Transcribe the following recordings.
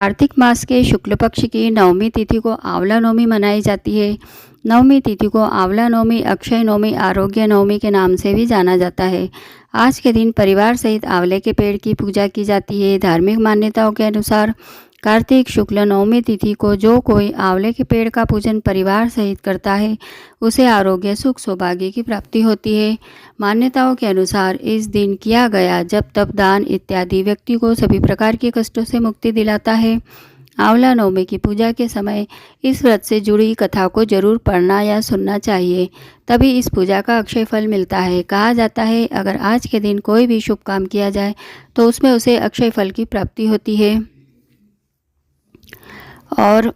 कार्तिक मास के शुक्ल पक्ष की नवमी तिथि को आंवला नवमी मनाई जाती है। नवमी तिथि को आंवला नवमी, अक्षय नवमी, आरोग्य नवमी के नाम से भी जाना जाता है। आज के दिन परिवार सहित आंवले के पेड़ की पूजा की जाती है। धार्मिक मान्यताओं के अनुसार कार्तिक शुक्ल नवमी तिथि को जो कोई आंवले के पेड़ का पूजन परिवार सहित करता है, उसे आरोग्य, सुख, सौभाग्य की प्राप्ति होती है। मान्यताओं के अनुसार इस दिन किया गया जप, तप, दान इत्यादि व्यक्ति को सभी प्रकार के कष्टों से मुक्ति दिलाता है। आंवला नवमी की पूजा के समय इस व्रत से जुड़ी कथा को जरूर पढ़ना या सुनना चाहिए, तभी इस पूजा का अक्षय फल मिलता है। कहा जाता है, अगर आज के दिन कोई भी शुभ काम किया जाए तो उसमें उसे अक्षय फल की प्राप्ति होती है। और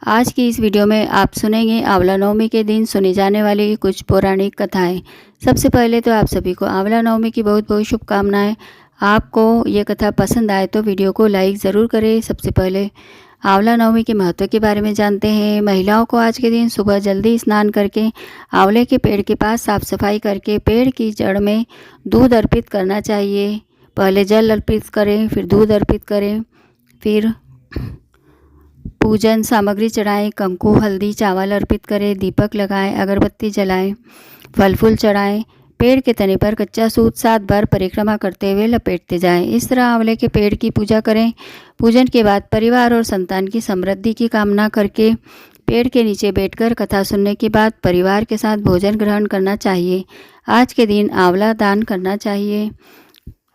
आज की इस वीडियो में आप सुनेंगे आंवला नवमी के दिन सुनी जाने वाली कुछ पौराणिक कथाएं। सबसे पहले तो आप सभी को आंवला नवमी की बहुत बहुत शुभकामनाएं। आपको ये कथा पसंद आए तो वीडियो को लाइक ज़रूर करें। सबसे पहले आंवला नवमी के महत्व के बारे में जानते हैं। महिलाओं को आज के दिन सुबह जल्दी स्नान करके आंवले के पेड़ के पास साफ सफाई करके पेड़ की जड़ में दूध अर्पित करना चाहिए। पहले जल अर्पित करें, फिर दूध अर्पित करें, फिर पूजन सामग्री चढ़ाएं, कंकु, हल्दी, चावल अर्पित करें, दीपक लगाएं, अगरबत्ती जलाएं, फल फूल चढ़ाएं। पेड़ के तने पर कच्चा सूत 7 बार परिक्रमा करते हुए लपेटते जाएं। इस तरह आंवले के पेड़ की पूजा करें। पूजन के बाद परिवार और संतान की समृद्धि की कामना करके पेड़ के नीचे बैठकर कथा सुनने के बाद परिवार के साथ भोजन ग्रहण करना चाहिए। आज के दिन आंवला दान करना चाहिए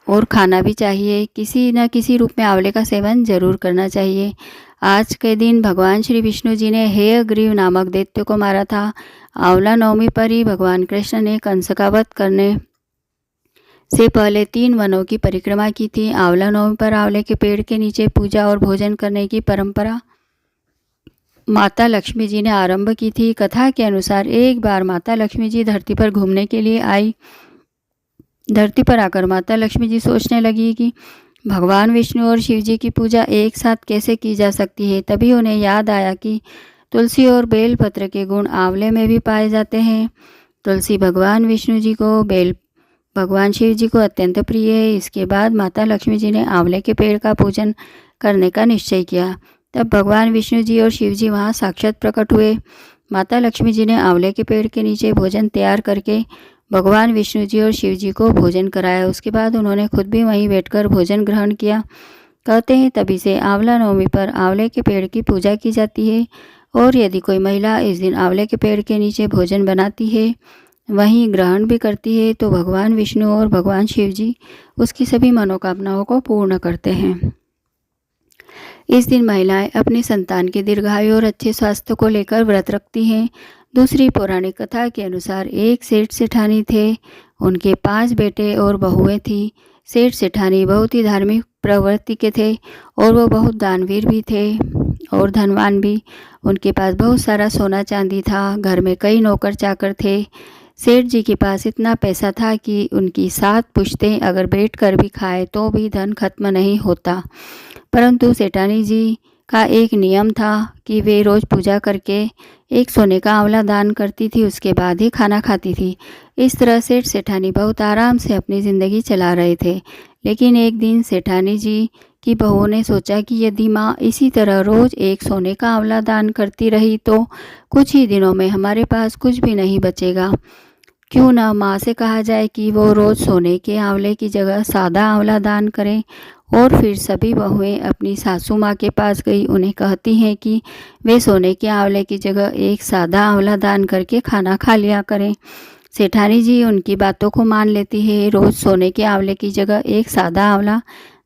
और खाना भी चाहिए। किसी न किसी रूप में आंवले का सेवन जरूर करना चाहिए। आज के दिन भगवान श्री विष्णु जी ने हेयग्रीव नामक दैत्य को मारा था। आंवला नवमी पर ही भगवान कृष्ण ने कंस का वध करने से पहले 3 वनों की परिक्रमा की थी। आंवला नवमी पर आंवले के पेड़ के नीचे पूजा और भोजन करने की परंपरा माता लक्ष्मी जी ने आरंभ की थी। कथा के अनुसार एक बार माता लक्ष्मी जी धरती पर घूमने के लिए आई। धरती पर आकर माता लक्ष्मी जी सोचने लगी कि भगवान विष्णु और शिव जी की पूजा एक साथ कैसे की जा सकती है। तभी उन्हें याद आया कि तुलसी और बेलपत्र के गुण आंवले में भी पाए जाते हैं। तुलसी भगवान विष्णु जी को, बेल भगवान शिव जी को अत्यंत प्रिय है। इसके बाद माता लक्ष्मी जी ने आंवले के पेड़ का पूजन करने का निश्चय किया। तब भगवान विष्णु जी और शिव जी वहाँ साक्षात प्रकट हुए। माता लक्ष्मी जी ने आंवले के पेड़ के नीचे भोजन तैयार करके भगवान विष्णु जी और शिव जी को भोजन कराया। उसके बाद उन्होंने खुद भी वहीं बैठकर भोजन ग्रहण किया। कहते हैं तभी से आंवला नवमी पर आंवले के पेड़ की पूजा की जाती है। और यदि कोई महिला इस दिन आंवले के पेड़ के नीचे भोजन बनाती है, वहीं ग्रहण भी करती है, तो भगवान विष्णु और भगवान शिव जी उसकी सभी मनोकामनाओं को पूर्ण करते हैं। इस दिन महिलाएं अपनी संतान के दीर्घायु और अच्छे स्वास्थ्य को लेकर व्रत रखती हैं। दूसरी पौराणिक कथा के अनुसार एक सेठ सेठानी थे। उनके 5 बेटे और बहुएं थीं। सेठ सेठानी बहुत ही धार्मिक प्रवृत्ति के थे और वो बहुत दानवीर भी थे और धनवान भी। उनके पास बहुत सारा सोना चांदी था। घर में कई नौकर चाकर थे। सेठ जी के पास इतना पैसा था कि उनकी 7 पुश्तें अगर बैठ कर भी खाए तो भी धन खत्म नहीं होता। परंतु सेठानी जी का एक नियम था कि वे रोज़ पूजा करके एक सोने का आंवला दान करती थी, उसके बाद ही खाना खाती थी। इस तरह सेठ सेठानी बहुत आराम से अपनी ज़िंदगी चला रहे थे। लेकिन एक दिन सेठानी जी की बहू ने सोचा कि यदि माँ इसी तरह रोज़ एक सोने का आंवला दान करती रही तो कुछ ही दिनों में हमारे पास कुछ भी नहीं बचेगा। क्यों ना माँ से कहा जाए कि वो रोज़ सोने के आंवले की जगह सादा आंवला दान करें। और फिर सभी बहुएं अपनी सासू माँ के पास गई। उन्हें कहती हैं कि वे सोने के आंवले की जगह एक सादा आंवला दान करके खाना खा लिया करें। सेठानी जी उनकी बातों को मान लेती है। रोज़ सोने के आंवले की जगह एक सादा आंवला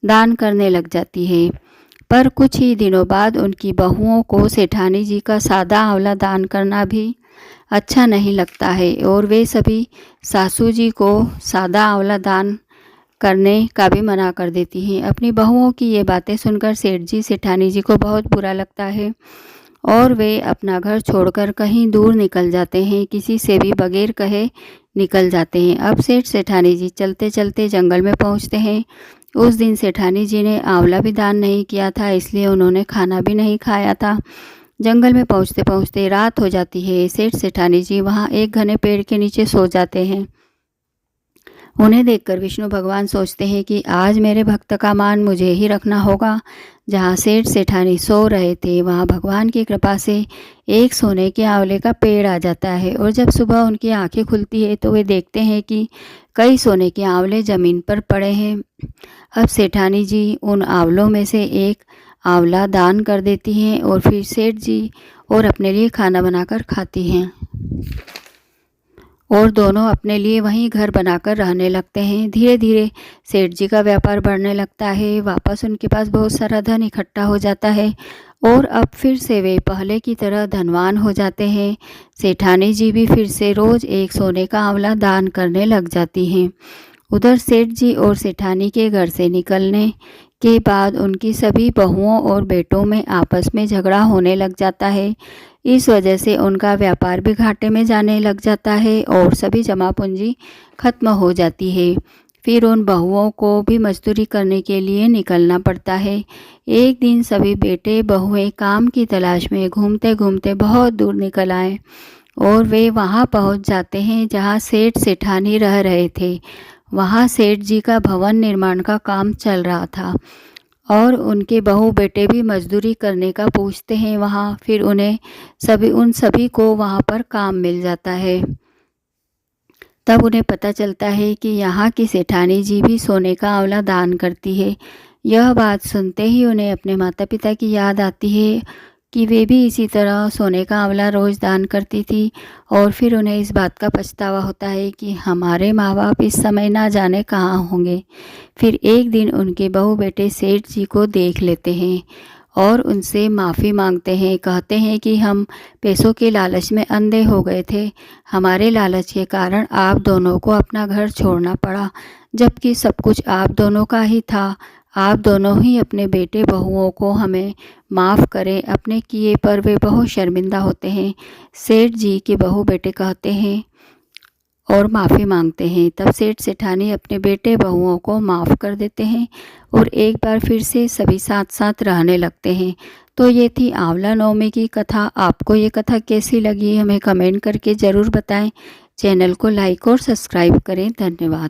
दान करने लग जाती है। पर कुछ ही दिनों बाद उनकी बहुओं को सेठानी जी का सादा आंवला दान करना भी अच्छा नहीं लगता है और वे सभी सासू जी को सादा आंवला दान करने का भी मना कर देती हैं। अपनी बहुओं की ये बातें सुनकर सेठ जी सेठानी जी को बहुत बुरा लगता है और वे अपना घर छोड़कर कहीं दूर निकल जाते हैं। किसी से भी बगैर कहे निकल जाते हैं। अब सेठ सेठानी जी चलते चलते जंगल में पहुंचते हैं। उस दिन सेठानी जी ने आंवला भी दान नहीं किया था, इसलिए उन्होंने खाना भी नहीं खाया था। जंगल में पहुंचते पहुंचते रात हो जाती है। सेठ सेठानी जी वहां एक घने पेड़ के नीचे सो जाते हैं। उन्हें देखकर विष्णु भगवान सोचते हैं कि आज मेरे भक्त का मान मुझे ही रखना होगा। जहाँ सेठ सेठानी सो रहे थे वहाँ भगवान की कृपा से एक सोने के आंवले का पेड़ आ जाता है और जब सुबह उनकी आंखें खुलती है तो वे देखते हैं कि कई सोने के आंवले ज़मीन पर पड़े हैं। अब सेठानी जी उन आंवलों में से एक आंवला दान कर देती हैं और फिर सेठ जी और अपने लिए खाना बनाकर खाती हैं और दोनों अपने लिए वहीं घर बनाकर रहने लगते हैं। धीरे धीरे सेठ जी का व्यापार बढ़ने लगता है। वापस उनके पास बहुत सारा धन इकट्ठा हो जाता है और अब फिर से वे पहले की तरह धनवान हो जाते हैं। सेठानी जी भी फिर से रोज़ एक सोने का आंवला दान करने लग जाती हैं। उधर सेठ जी और सेठानी के घर से निकलने के बाद उनकी सभी बहुओं और बेटों में आपस में झगड़ा होने लग जाता है। इस वजह से उनका व्यापार भी घाटे में जाने लग जाता है और सभी जमा पूंजी खत्म हो जाती है। फिर उन बहुओं को भी मजदूरी करने के लिए निकलना पड़ता है। एक दिन सभी बेटे बहुएं काम की तलाश में घूमते घूमते बहुत दूर निकल आए और वे वहां पहुंच जाते हैं जहां सेठ सेठानी रह रहे थे। वहां सेठ जी का भवन निर्माण का काम चल रहा था और उनके बहू बेटे भी मजदूरी करने का पूछते हैं वहाँ। फिर उन सभी को वहाँ पर काम मिल जाता है। तब उन्हें पता चलता है कि यहाँ की सेठानी जी भी सोने का आंवला दान करती है। यह बात सुनते ही उन्हें अपने माता पिता की याद आती है कि वे भी इसी तरह सोने का आंवला रोज़ दान करती थी और फिर उन्हें इस बात का पछतावा होता है कि हमारे माँ बाप इस समय ना जाने कहाँ होंगे। फिर एक दिन उनके बहू बेटे सेठ जी को देख लेते हैं और उनसे माफ़ी मांगते हैं। कहते हैं कि हम पैसों के लालच में अंधे हो गए थे। हमारे लालच के कारण आप दोनों को अपना घर छोड़ना पड़ा, जबकि सब कुछ आप दोनों का ही था। आप दोनों ही अपने बेटे बहुओं को हमें माफ़ करें। अपने किए पर वे बहुत शर्मिंदा होते हैं। सेठ जी के बहू बेटे कहते हैं और माफ़ी मांगते हैं। तब सेठ सेठानी अपने बेटे बहुओं को माफ़ कर देते हैं और एक बार फिर से सभी साथ साथ रहने लगते हैं। तो ये थी आंवला नवमी की कथा। आपको ये कथा कैसी लगी हमें कमेंट करके ज़रूर बताएं। चैनल को लाइक और सब्सक्राइब करें। धन्यवाद।